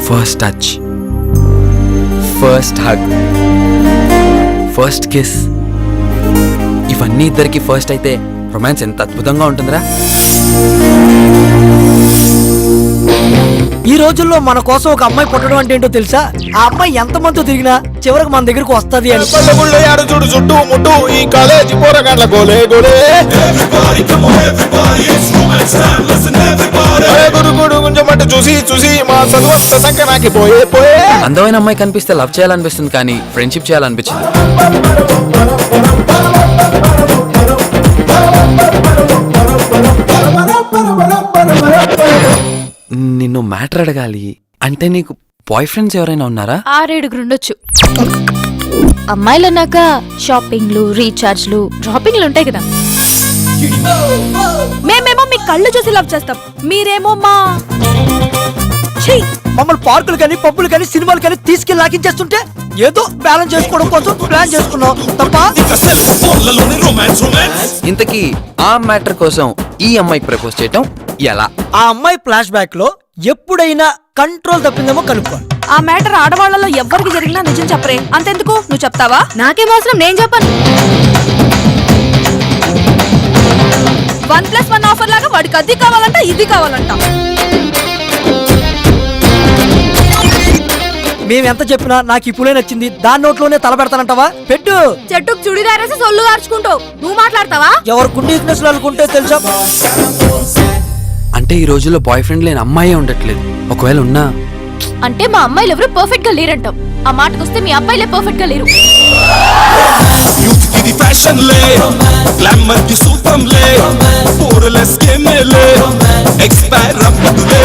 First touch, first hug, first kiss, ఇవన్నీ ఇద్దరికి first అయితే రొమాన్స్ ఎంత అద్భుతంగా ఉంటుందిరా. ఈ రోజుల్లో మన కోసం ఒక అమ్మాయి పుట్టడం అంటే ఏంటో తెలుసా? ఆ అమ్మాయి ఎంత మందితో తిరిగినా చివరికి మన దగ్గరకు వస్తుంది అని. చూడు చుట్టూ ముట్టు ఈ కాలేజీ పోరగాళ్ళ గోలే గోలే గురుగుడు గుంజమంటూ చూసి చూసి మా చదువు సంకనాకి పోయే పోయే. అందమైన అమ్మాయి కనిపిస్తే లవ్ చేయాలనిపిస్తుంది కానీ ఫ్రెండ్షిప్ చేయాలనిపించింది. నిన్ను మ్యాటర్ అడగాలి. అంటే నీకు బాయ్ ఫ్రెండ్స్ ఎవరైనా ఉన్నారా? 6-7 ఉండొచ్చు. అమ్మాయిలు అన్నాక షాపింగ్లు, రీఛార్జ్లు, డ్రాపింగ్లు ఉంటాయి కదా. మేమేమో మీ కళ్ళు చూసి లవ్ చేస్తాం, మీరేమో మా మమ్మల్ని పార్కులు కానీ పబ్బులు కానీ సినిమాలు కానీ తీసుకెళ్ళి లాగించేస్తుంటే ఏదో బ్యాలెన్స్ చేసుకోవడం కోసం ప్లాన్ చేసుకున్నాం తప్ప. ఇంతకీ ఆ మ్యాటర్ కోసం ఈ అమ్మాయికి ప్రపోజ్ చేయటం ఎలా? ఆ అమ్మాయి ఫ్లాష్ బ్యాక్ లో ఎప్పుడైనా కంట్రోల్ తప్పిందేమో కనుక్కోండి. ఆ మ్యాటర్ ఆడవాళ్లలో ఎవ్వరికి జరిగినా నిజం చెప్పరే. అంతెందుకు, నువ్వు చెప్తావా? నాకేం అవసరం, నేను చెప్పను. 1+1 ఆఫర్ లాగా వాడికి అది కావాలంట ఇది కావాలంట. మేమెంత చెప్పినా నాకు ఇప్పుడే నచ్చింది, దాని నోట్లోనే తల పెడతానంటావా? పెట్టు. చెట్టుకు చుడిదారేసి సొల్లు కార్చుకుంటావు, నువ్వు మాట్లాడతావా? ఎవరు కుండీక్నెస్ అనుకుంటే తెలుసా? అంటే ఈ రోజుల్లో బాయ్ ఫ్రెండ్ లేని అమ్మాయే ఉండట్లేదు. ఒకవేళ ఉన్నా అంటే మా అమ్మాయిలు ఎవరు పర్ఫెక్ట్ గా లేరంటావు. ఆ మాటకొస్తే మీ అబ్బాయిలే పర్ఫెక్ట్ గా లేరు. యూత్ కి ఫ్యాషన్ లే, గ్లామర్ కి సూత్రం లే, పోరలెస్ కే మేలే, ఎక్స్పైర్ అవ్వదులే.